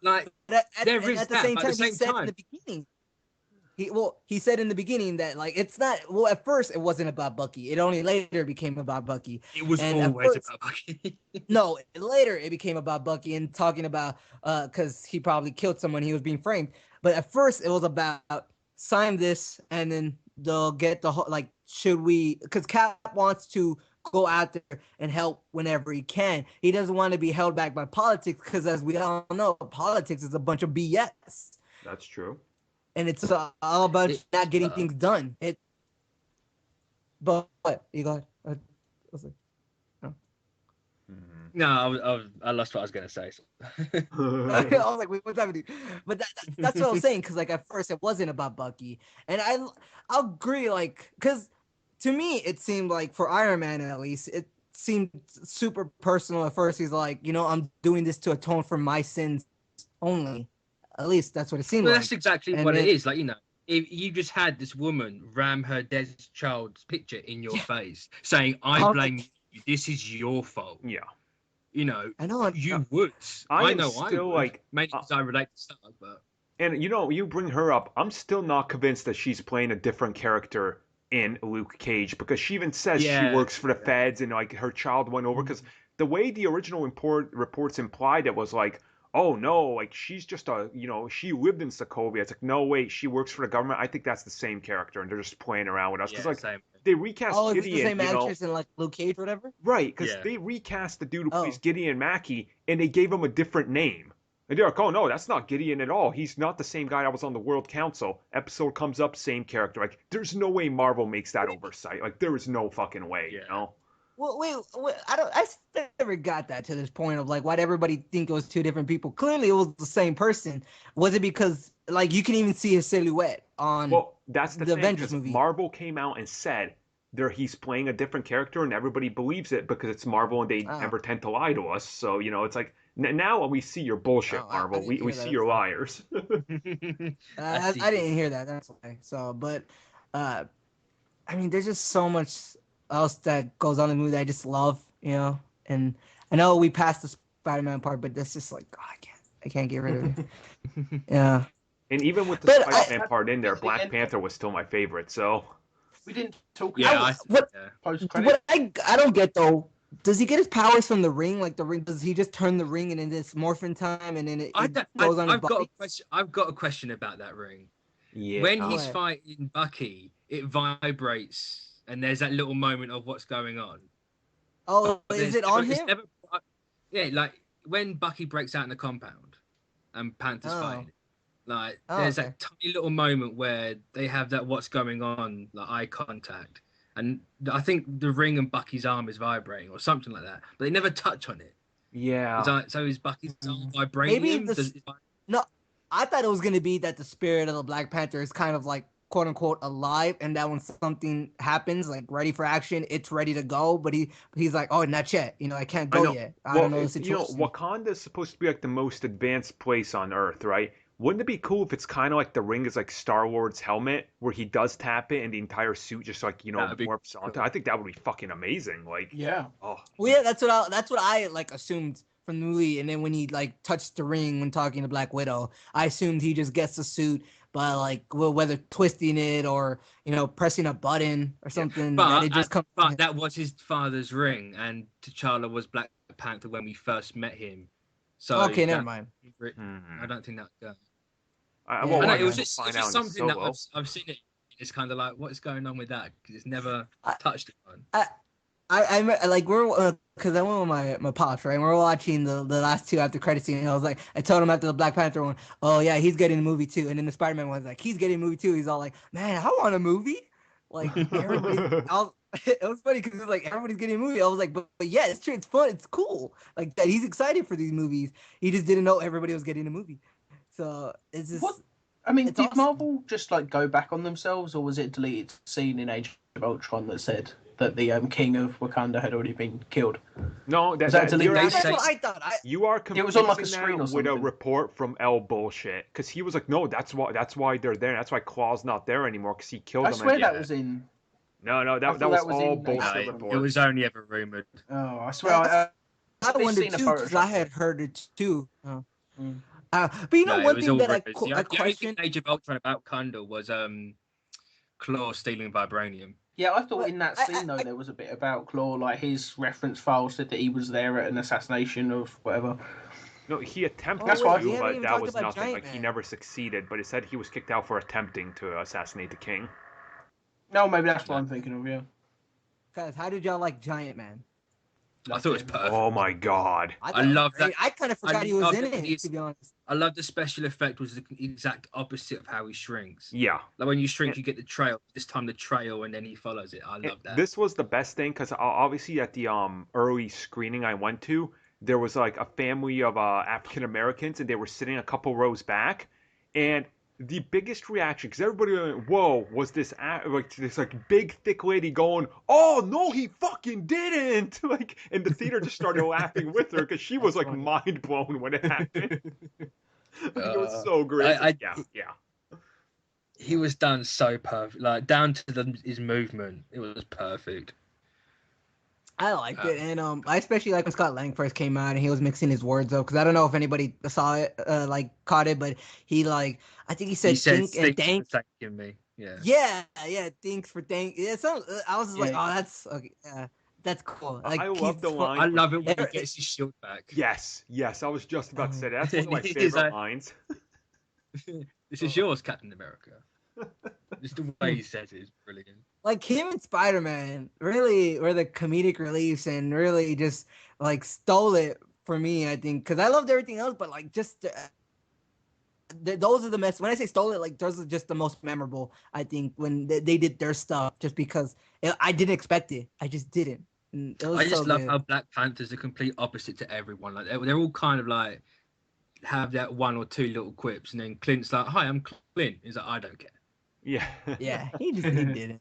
Like, There There is at the that, same but time, at the he same said in time- the beginning. He said in the beginning that like it's not. Well, at first it wasn't about Bucky. It only later became about Bucky. it was And at always first- about Bucky. No, later it became about Bucky and talking about because he probably killed someone. He was being framed. But at first it was about sign this and then they'll get the whole like should we? Because Cap wants to go out there and help whenever he can. He doesn't want to be held back by politics because as we all know, politics is a bunch of BS. That's true. And it's all about It- not getting things done. But what you got? I was like, No, I lost what I was going to say. I was like, wait, what's happening? But that's what I was saying. Because like at first it wasn't about Bucky, and I'll agree. Like, because to me it seemed like for Iron Man at least it seemed super personal at first. He's like, I'm doing this to atone for my sins only. At least that's what it seemed Well, like. that's exactly And what then- it is. Like, if you just had this woman ram her dead child's picture in your face, saying, "I Oh, blame you. This is your fault." Yeah. I know. You would. I am know. still, would. like, Mainly because I relate to Stark, but And you bring her up. I'm still not convinced that she's playing a different character in Luke Cage because she even says Yeah. she works for the feds and like her child went over because the way the original reports implied it was like, oh no, like she's just she lived in Sokovia. It's like, no, wait, she works for the government. I think that's the same character and they're just playing around with us because yeah, like same. they recast Oh, is it Gideon, the same actress in like Luke Cage or whatever? right? Because Yeah. they recast the dude who Oh. plays Gideon Mackey and they gave him a different name. And they're like, oh no, that's not Gideon at all. He's not the same guy that was on the World Council. Episode comes up, same character. Like, there's no way Marvel makes that oversight. Like, there is no fucking way, you Yeah. know? Well, wait, I still never got that to this point of like why'd everybody think it was two different people? Clearly it was the same person. Was it because like you can even see his silhouette on Well, that's the the thing, Avengers 'cause movie? Marvel came out and said he's playing a different character, and everybody believes it because it's Marvel, and they Oh. never tend to lie to us. So, it's like, now we see your bullshit, Oh, I Marvel. didn't We hear see that. your liars. I didn't hear that. That's why. So, but I mean, there's just so much else that goes on in the movie that I just love, And I know we passed the Spider-Man part, but that's just like, oh, I can't get rid of it. Yeah. And even with the But I- Spider-Man part in there, That's the Black end. Panther was still my favorite. So, We didn't talk Yeah, about what- post credit. What I don't get though, does he get his powers from the ring? Like the ring, does he just turn the ring and then it's morphin time and then it goes on his I've got a body? question. I've got a question about that ring. Yeah. When he's What? fighting Bucky, it vibrates, and there's that little moment of what's going on. Oh, But is there's it on it's him? never- yeah, like when Bucky breaks out in the compound and Panther's Oh. fighting, like Oh, there's okay. that tiny little moment where they have that what's going on, like eye contact, and I think the ring and Bucky's arm is vibrating or something like that, but they never touch on it. Yeah. So is Bucky's arm Maybe vibranium? no, I thought it was gonna be that the spirit of the Black Panther is kind of like quote unquote alive, and that when something happens, like ready for action, it's ready to go. But he's like, oh, not yet. I can't I go know. yet. I Well, don't know the situation. Wakanda is supposed to be like the most advanced place on Earth, right? Wouldn't it be cool if it's kind of like the ring is like Star Wars helmet, where he does tap it and the entire suit just like That'd be warps onto? cool. I think that would be fucking amazing. Like, Yeah. oh, Well, yeah, that's what I like assumed from the movie. And then when he like touched the ring when talking to Black Widow, I assumed he just gets the suit by like whether twisting it or pressing a button or something. That it just comes. But that was his father's ring, and T'Challa was Black Panther when we first met him. So Okay, never mind. I don't think that. I, Yeah, well, I know, I it guess was we'll it's find just out in something that Solo. I've seen it. It's kind of like what's going on with that because it's never I- touched upon. I like we're because I went with my pops, right? And we're watching the last two after credit scene, and I was like, I told him after the Black Panther one, oh yeah, he's getting a movie too, and then the Spider-Man one's like, he's getting a movie too. He's all like, man, I want a movie. Like everybody, it was funny because it was like everybody's getting a movie. I was like, but yeah, it's true, it's fun, it's cool. Like that, he's excited for these movies. He just didn't know everybody was getting a movie, so it's just. What? I mean, It's did awesome. Marvel just like go back on themselves, or was it a deleted scene in Age of Ultron that said that the King of Wakanda had already been killed? No, Was that deleted? That's what I thought. You are It was on, like, a confusing screen that or with a something. report from L bullshit because he was like, no, that's why they're there. That's why Claw's not there anymore because he killed I them. swear at that the was end. in. No, I that thought was that was all in bullshit Age of report. It was only ever rumored. Oh, I swear. I I've wondered seen a too because I Photoshop. had heard it too. Oh. Mm. But you know No, it one was thing all that rumors. I The only thing question. Age of Ultron about Kandor was Claw stealing vibranium. Yeah, I thought But in that I- scene though I- there was a bit about Claw, like his reference file said that he was there at an assassination of whatever. No, he attempted That's why- to, we haven't but even that talked was about nothing. Giant Like he Man. never succeeded. But it said he was kicked out for attempting to assassinate the king. No, maybe that's what I'm thinking of. Yeah. Guys, how did y'all like Giant Man? I thought it was perfect. Oh my god. I, I thought it was love great. that- I kind of forgot I he was love in that it. he's- To be honest. I love the special effect was the exact opposite of how he shrinks. Yeah. Like when you shrink, you get the trail. This time the trail, and then he follows it. I love that. This was the best thing because obviously at the early screening I went to, there was like a family of African Americans and they were sitting a couple rows back, and the biggest reaction because everybody went, "Whoa!" was this like big thick lady going, "Oh no, he fucking didn't!" Like, and the theater just started laughing with her because she was like mind blown when it happened. Like, it was so great. Yeah. He was done so perfect, like down to his movement. It was perfect. I liked it, and I especially like when Scott Lang first came out and he was mixing his words up because I don't know if anybody saw it, like caught it, but he like I think he said think and thank. Thanking me. Yeah. Yeah, thanks for thank. Yeah, so I was just like, oh, that's okay. That's cool. Like, I love the line. I love it when he gets his shield back. Yes, I was just about to say that. That's one of my He's favorite like- lines. This is yours, Captain America. Just the way he says it is brilliant. Like him and Spider-Man really were the comedic reliefs and really just like stole it for me, I think, because I loved everything else, but like just those are the best. When I say stole it, like those are just the most memorable, I think, when they did their stuff, just because I didn't expect it. I just didn't. And it was I just so love good. how Black Panther's the complete opposite to everyone. Like they're all kind of like have that one or two little quips, and then Clint's like, "Hi, I'm Clint." He's like, "I don't care." Yeah. Yeah, he didn't.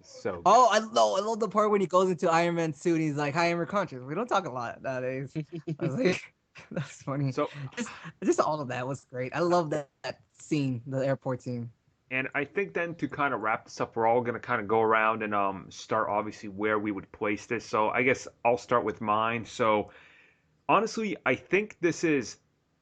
So good. Oh, I love the part when he goes into Iron Man's suit and he's like, "Hi, I'm your conscience." We don't talk a lot nowadays. I was like, that's funny. So Just all of that was great. I love that scene, the airport scene. and I think then to kind of wrap this up, we're all gonna kind of go around and start obviously where we would place this. So I guess I'll start with mine. So honestly, I think this is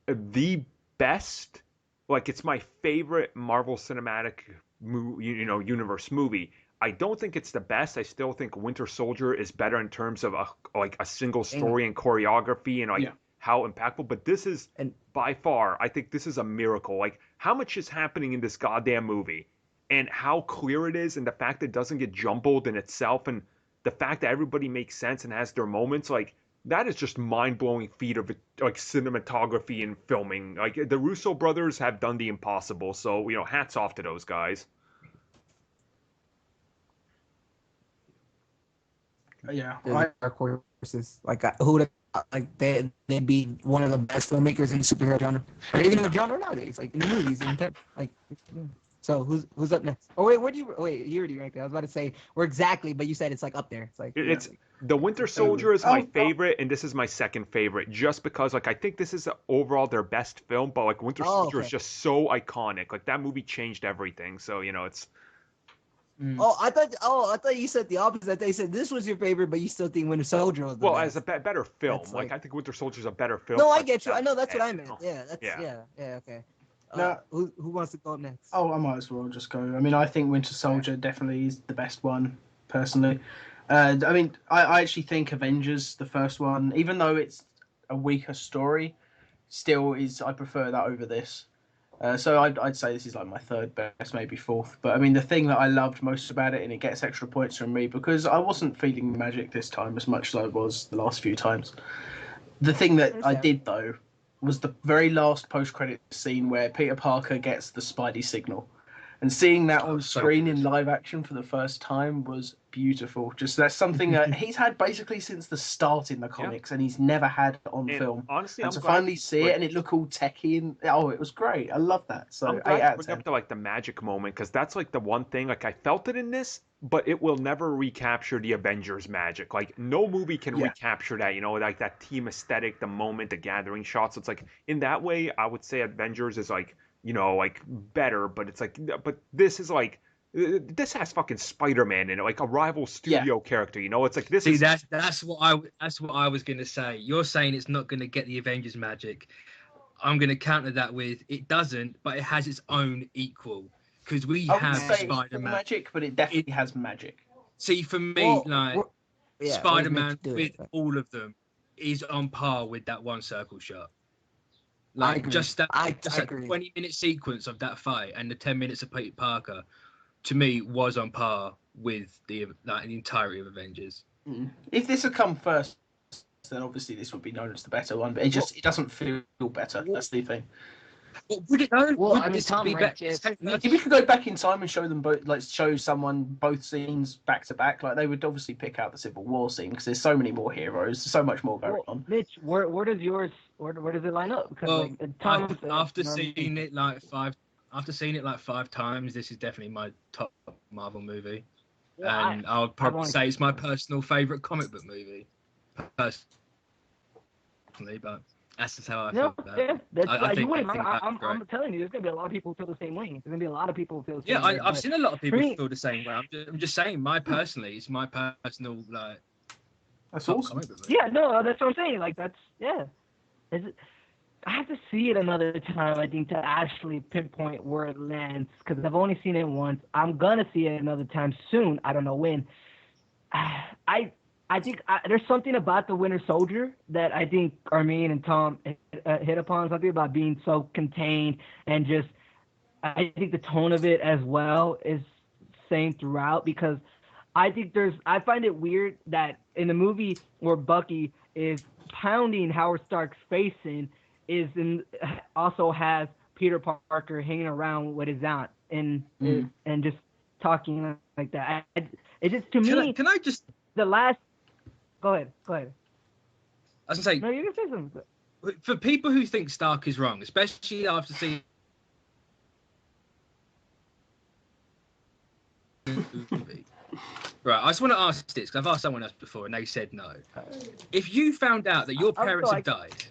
the best. Like it's my favorite Marvel Cinematic Universe movie. I don't think it's the best. I still think Winter Soldier is better in terms of a single story and choreography and like Yeah. how impactful. But this is, And by far, I think this is a miracle. Like, how much is happening in this goddamn movie, and how clear it is, and the fact that it doesn't get jumbled in itself, and the fact that everybody makes sense and has their moments, like, that is just mind-blowing feat of like cinematography and filming. Like, the Russo brothers have done the impossible, so hats off to those guys. Yeah, dark horses. Like who would like they'd be one of the best filmmakers in the superhero genre, or even in the genre nowadays, like in the movies and like. Yeah. So who's up next? Oh wait, you already ranked it. I was about to say where exactly, but you said it's like up there. It's like it's the Winter Soldier is my favorite, and this is my second favorite, just because like I think this is overall their best film, but like Winter Soldier is just so iconic. Like that movie changed everything. So it's. Oh, I thought you said the opposite. I thought you said this was your favorite, but you still think Winter Soldier was the best. As a better film. Like I think Winter Soldier is a better film. No, I get you. I know that's what I meant. Yeah, okay. Now, who wants to go next? Oh, I might as well just go. I mean, I think Winter Soldier definitely is the best one, personally. I mean, I actually think Avengers, the first one, even though it's a weaker story, still I prefer that over this. So I'd say this is like my third best, maybe fourth. But I mean, the thing that I loved most about it, and it gets extra points from me, because I wasn't feeling the magic this time as much as I was the last few times. The thing that I did, though, was the very last post-credit scene where Peter Parker gets the Spidey signal. And seeing that on screen in live action for the first time was beautiful. Just that's something that he's had basically since the start in the comics, and he's never had on film. Honestly, and to finally see it and it look all techy and it was great. I love that. So I'm glad you bring up to like the magic moment, because that's like the one thing. Like I felt it in this, but it will never recapture the Avengers magic. Like no movie can recapture that. Like that team aesthetic, the moment, the gathering shots. It's like in that way, I would say Avengers is like. Like better, but it's like, but this is like, this has fucking Spider-Man in it, like a rival studio character. It's like this. See, that's what I was gonna say. You're saying it's not gonna get the Avengers magic. I'm gonna counter that with it doesn't, but it has its own equal, because we have Spider-Man magic, but it definitely has magic. See, for me, Spider-Man with all of them is on par with that one circle shot. Like just that 20-minute sequence of that fight and the 10 minutes of Peter Parker, to me, was on par with the entirety of Avengers. If this had come first, then obviously this would be known as the better one. But it doesn't feel better. That's the thing. Would it though? Well, I mean, Tom, if we could go back in time and show them both, like show someone both scenes back to back, like they would obviously pick out the Civil War scene because there's so many more heroes, so much more going on. Mitch, where does yours? Where does it line up? Because after seeing it like five times, this is definitely my top Marvel movie, and I would probably say it's my personal favorite comic book movie, personally, but. That's just how I feel about it. I'm telling you, there's going to be a lot of people who feel the same way. There's going to be a lot of people who feel the same way. I've seen a lot of people feel the same way. I'm just saying, it's my personal, like... That's awesome. Yeah, no, that's what I'm saying. Like, that's, yeah. I have to see it another time, I think, to actually pinpoint where it lands, because I've only seen it once. I'm going to see it another time soon. I don't know when. I think there's something about the Winter Soldier that I think Armin and Tom hit upon, something about being so contained, and just I think the tone of it as well is same throughout, because I find it weird that in the movie where Bucky is pounding Howard Stark's face in, also has Peter Parker hanging around with his aunt and just talking like that. It just, to me, can I just the last. Go ahead. I was gonna say. No, you can say something. For people who think Stark is wrong, especially after seeing the movie, right? I just want to ask this because I've asked someone else before and they said no. If you found out that your parents had died,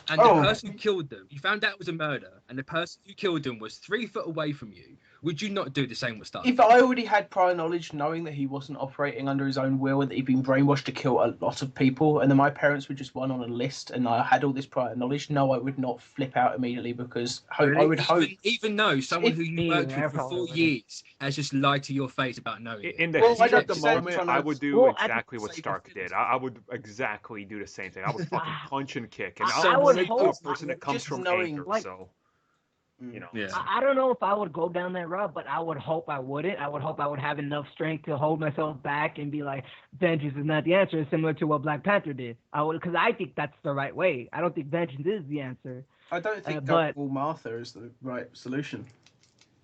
and the person who killed them, you found out it was a murder, and the person who killed them was 3 foot away from you, would you not do the same with Stark? If I already had prior knowledge, knowing that he wasn't operating under his own will and that he'd been brainwashed to kill a lot of people, and then my parents were just one on a list, and I had all this prior knowledge, no, I would not flip out immediately because I would hope. Even though someone who you worked with for 4 years has just lied to your face about knowing it. In the heat of the moment, I would do exactly what Stark did. I would exactly do the same thing. I would fucking punch and kick, and I would hope a person that comes from anger. So. You know, I don't know if I would go down that route, but I would hope I wouldn't. I would hope I would have enough strength to hold myself back and be like, vengeance is not the answer, similar to what Black Panther did. Because I think that's the right way. I don't think vengeance is the answer. I don't think going all Martha is the right solution.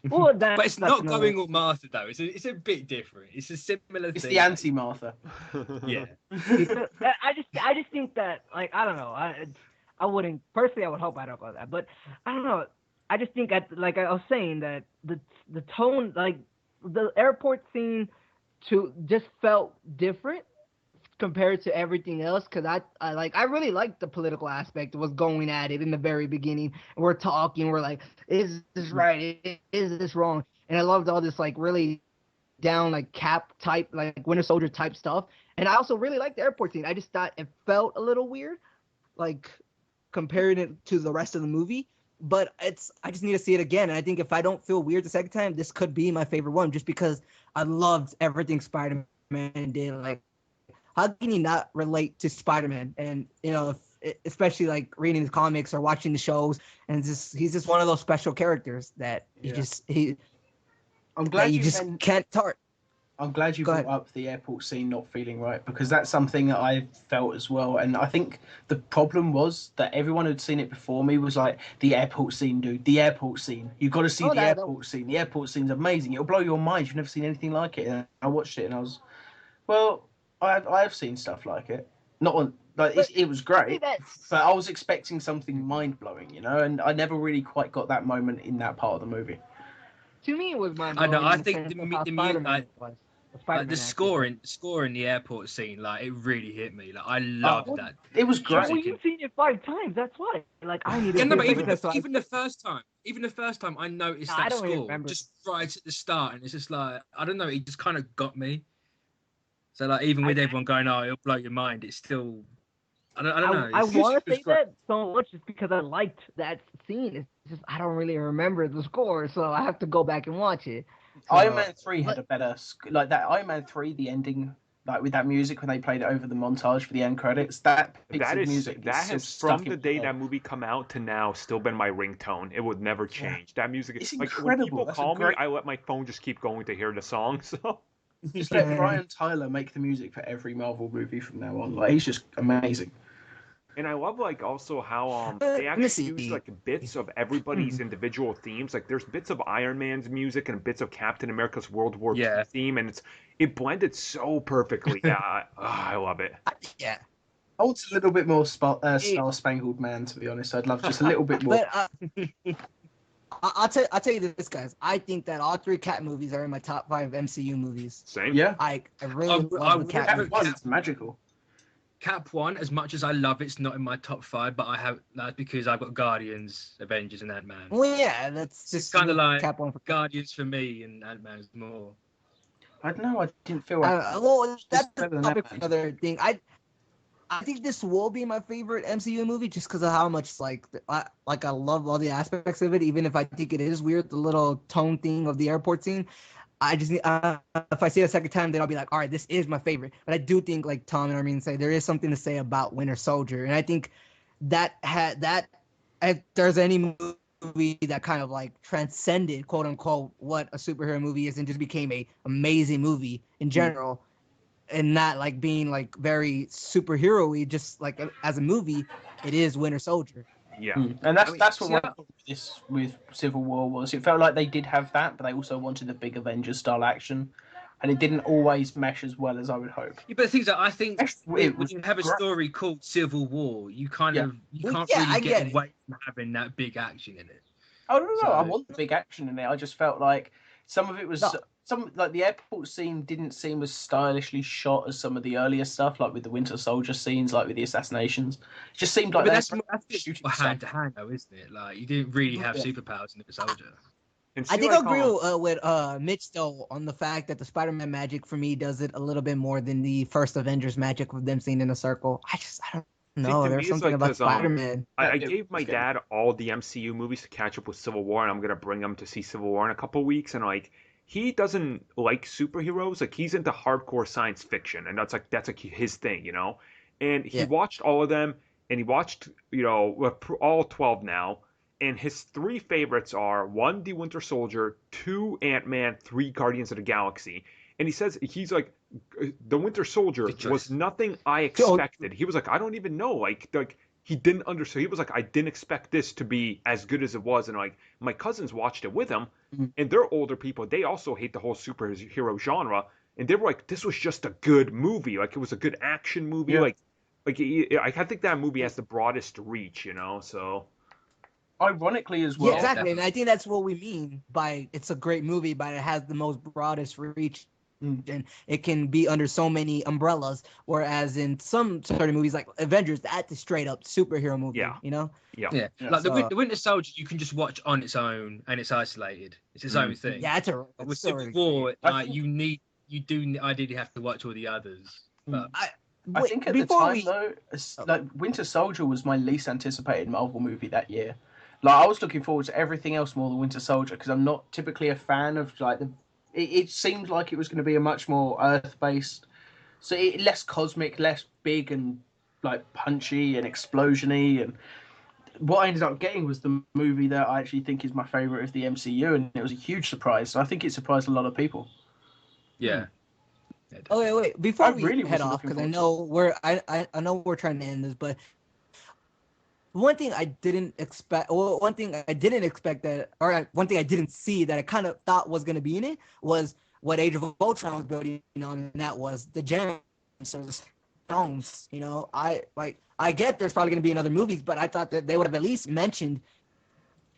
Well, but it's not going all Martha though. It's a bit different. It's a similar thing. It's the anti-Martha. Yeah. I just think that, like, I don't know. I wouldn't personally. I would hope I don't go that, but I don't know. I just think, like I was saying, that the tone, like the airport scene, just felt different compared to everything else. Because I really liked the political aspect of what's going at it in the very beginning. We're talking, we're like, is this right? Is this wrong? And I loved all this like really down like Cap type, like Winter Soldier type stuff. And I also really liked the airport scene. I just thought it felt a little weird, like comparing it to the rest of the movie. But I just need to see it again. And I think if I don't feel weird the second time, this could be my favorite one, just because I loved everything Spider-Man did. Like, how can you not relate to Spider-Man? And, you know, especially like reading the comics or watching the shows, and he's just one of those special characters that I'm glad you just can't tart. I'm glad you brought up the airport scene not feeling right, because that's something that I felt as well. And I think the problem was that everyone who'd seen it before me was like, the airport scene, dude, the airport scene. You've got to see the airport scene. The airport scene's amazing. It'll blow your mind. You've never seen anything like it. And I watched it and I was, well, I've seen stuff like it. Not on, like it was great, but I was expecting something mind-blowing, you know, and I never really quite got that moment in that part of the movie. To me, it was mind-blowing. I know. I think the score in the airport scene, like, it really hit me. Like, I loved that. It was great. Well, you've seen it 5 times. That's why. Like, I need to. Yeah, no, but even the first time, I noticed that score just right at the start, and it's just like, I don't know, it just kind of got me. So like, even with everyone going, "Oh, it'll blow your mind," it's still, I don't know. I want to say that so much just because I liked that scene. It's just I don't really remember the score, so I have to go back and watch it. So, Iron Man 3 had a better, like that Iron Man 3, the ending, like with that music when they played it over the montage for the end credits, that music has from the day that movie come out to now still been my ringtone. It would never change. That music is like incredible. When people call me, I let my phone just keep going to hear the song. So just let Brian Tyler make the music for every Marvel movie from now on. Like, he's just amazing. And I love, like, also how they actually use, like, bits of everybody's individual themes. Like, there's bits of Iron Man's music and bits of Captain America's World War II theme, and it blended so perfectly. Yeah, I love it. Yeah. I want a little bit more Star Spangled Man, to be honest. I'd love just a little bit more. But, I'll tell you this, guys. I think that all 3 Cap movies are in my top 5 MCU movies. Same. Yeah. I really love the Cap movies. It's magical. Cap 1, as much as I love it's not in my top 5, but that's because I've got Guardians, Avengers, and Ant-Man. Well, yeah, that's just kind of like Cap 1 for Guardians for me, and Ant-Man's more. I don't know. I didn't feel like. Well, that's another thing. I think this will be my favorite MCU movie just because of how much I love all the aspects of it. Even if I think it is weird, the little tone thing of the airport scene. I just need, if I see it a second time, then I'll be like, all right, this is my favorite. But I do think, like Tom and Armin say, there is something to say about Winter Soldier, and I think that if there's any movie that kind of like transcended, quote unquote, what a superhero movie is and just became a amazing movie in general, and not like being like very superhero-y, just like as a movie, it is Winter Soldier. Yeah, and that's what this with Civil War was. It felt like they did have that, but they also wanted a big Avengers style action, and it didn't always mesh as well as I would hope. Yeah, but the things that I think when you have a story called Civil War, you can't really get away from having that big action in it. Oh no, I want the big action in it. I just felt like some of it was some like the airport scene didn't seem as stylishly shot as some of the earlier stuff, like with the Winter Soldier scenes, like with the assassinations. It just seemed like But they that's shooting hand to hand, though, isn't it? Like you didn't really have Yeah. superpowers in the Soldier. And I see, think like, I agree with Mitch though on the fact that the Spider-Man magic for me does it a little bit more than the first Avengers magic with them seen in a circle. I don't know. to me, There's it's something like, about 'cause, Spider-Man. I Yeah, gave my it's good. dad all the MCU movies to catch up with Civil War, and I'm gonna bring him to see Civil War in a couple weeks. And like, he doesn't like superheroes. Like, he's into hardcore science fiction, and that's like his thing, you know. And he Yeah. watched all of them, and he watched all 12 now. And his three favorites are one, The Winter Soldier, two, Ant-Man, three, Guardians of the Galaxy. And he says he's like, The Winter Soldier Good choice. was nothing I expected. He was like, I don't even know. Like he didn't understand. He was like, I didn't expect this to be as good as it was. And like, my cousins watched it with him, Mhm. and they're older people. They also hate the whole superhero genre, and they were like, this was just a good movie. Like, it was a good action movie. Yeah. I think that movie has the broadest reach, you know. So Ironically as well. Yeah, exactly. definitely. And I think that's what we mean by it's a great movie, but it has the most broadest reach. And it can be under so many umbrellas, whereas in some certain movies like Avengers, that's a straight up superhero movie. Yeah. You know? yeah, Yeah, Yeah. like So- the Winter Soldier, you can just watch on its own and it's isolated. It's its own thing. Yeah, it's a. But It's with so Civil War, I like think- you do ideally have to watch all the others. But I Wait, think at the before time we- though, like Winter Soldier was my least anticipated Marvel movie that year. Like I was looking forward to everything else more than Winter Soldier because I'm not typically a fan of like the. It seemed like it was going to be a much more Earth-based, so less cosmic, less big and like punchy and explosiony. And what I ended up getting was the movie that I actually think is my favorite of the MCU, and it was a huge surprise. So I think it surprised a lot of people. yeah. Oh wait! Before I we really head wasn't off, because I looking know I know we're trying to end this, but one thing I didn't expect, well, one thing I didn't expect that, or one thing I didn't see that I kind of thought was going to be in it was what Age of Ultron was building on, and that was the gems or the stones. You know, I get there's probably going to be in other movies, but I thought that they would have at least mentioned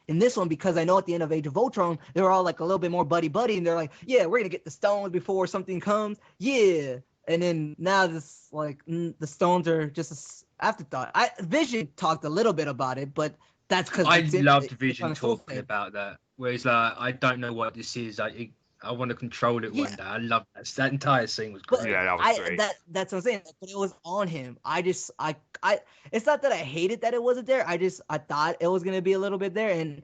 in this one, because I know at the end of Age of Ultron, they were all like a little bit more buddy, and they're like, yeah, we're gonna get the stones before something comes, yeah. And then now this like the stones are just an afterthought. Vision talked a little bit about it, but that's because I loved Vision talking about that. Where he's like, I don't know what this is. I want to control it one day. I love that entire scene was But great. Yeah, that was great. That's what I'm saying. But it was on him. I it's not that I hated that it wasn't there. I thought it was gonna be a little bit there. And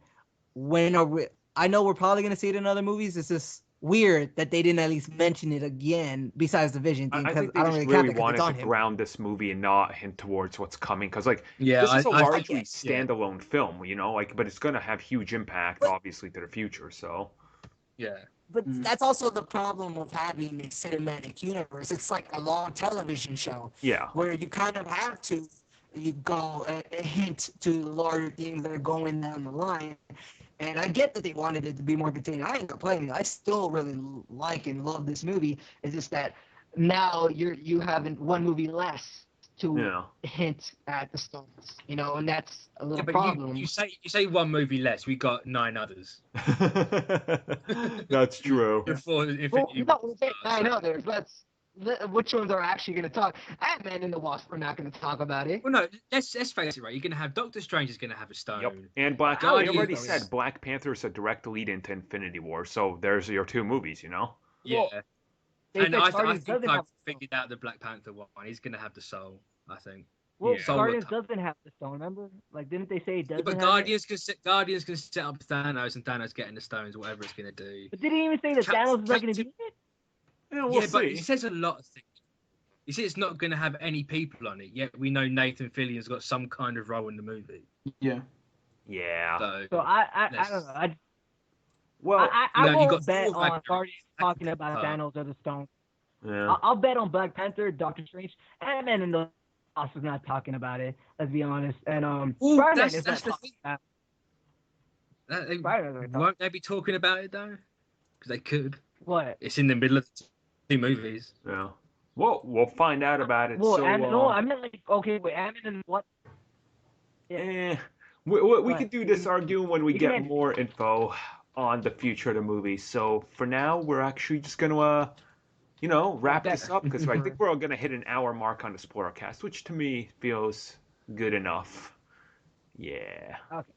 I know we're probably gonna see it in other movies. It's just weird that they didn't at least mention it again, besides the Vision thing. I Because think they I don't just really count really it because wanted it's to on him. ground this movie and not hint towards what's coming. Because like, Yeah, this is a I largely get- standalone film, you know, like, but it's gonna have huge impact, But- obviously, to the future. So yeah. But that's also the problem of having a cinematic universe. It's like a long television show yeah, where you kind of have to go a hint to larger things that are going down the line. And I get that they wanted it to be more contained. I ain't complaining. I still really like and love this movie. It's just that now you have one movie less to yeah. hint at the stories, you know, and that's a Yeah, little but problem. you say one movie less. We got 9 others. That's true. Before Well, Infinity no, War. we say 9 others. Which ones are actually going to talk? Ant-Man and the Wasp are not going to talk about it. Well, no, let's face it, right? You're gonna have Doctor Strange is gonna have a stone. Yep. And Black. How We do you already know said this? Black Panther is a direct lead into Infinity War. So there's your two movies, you know. Yeah. They And said I Guardians think doesn't I've have the figured out the Black Panther one. He's gonna have the soul. I think. Well, Yeah. Guardians Soul doesn't have the stone, remember? Like, didn't they say it Yeah, doesn't but have Guardians can set up Thanos, and Thanos getting the stones, whatever it's gonna do. it? But didn't he even say that Thanos is not going to be in it? Yeah, we'll Yeah, but see. he says a lot of things. He says it's not gonna have any people on it. Yet we know Nathan Fillion's got some kind of role in the movie. Yeah. Yeah. So I Let's- don't know. Well, you I won't got bet Thor on Ragnarok. Guardians talking about Thanos or the stone. yeah. I'll bet on Black Panther, Doctor Strange, Ant-Man and the Wasp is not talking about it. Let's be honest. And Ooh, Spider-Man that's is the not thing. talking about Spider-Man's Spider-Man. Won't they be talking about it though? Because they could. What? It's in the middle of two movies. Yeah. Well, we'll find out about it. Well, So, no, I meant like okay, wait, Ant-Man and what? we What? could do this arguing when we You can get answer. more info. on the future of the movie. So for now, we're actually just gonna wrap this up because I think we're all gonna hit an hour mark on the Spoilercast, which to me feels good enough. Yeah. Okay.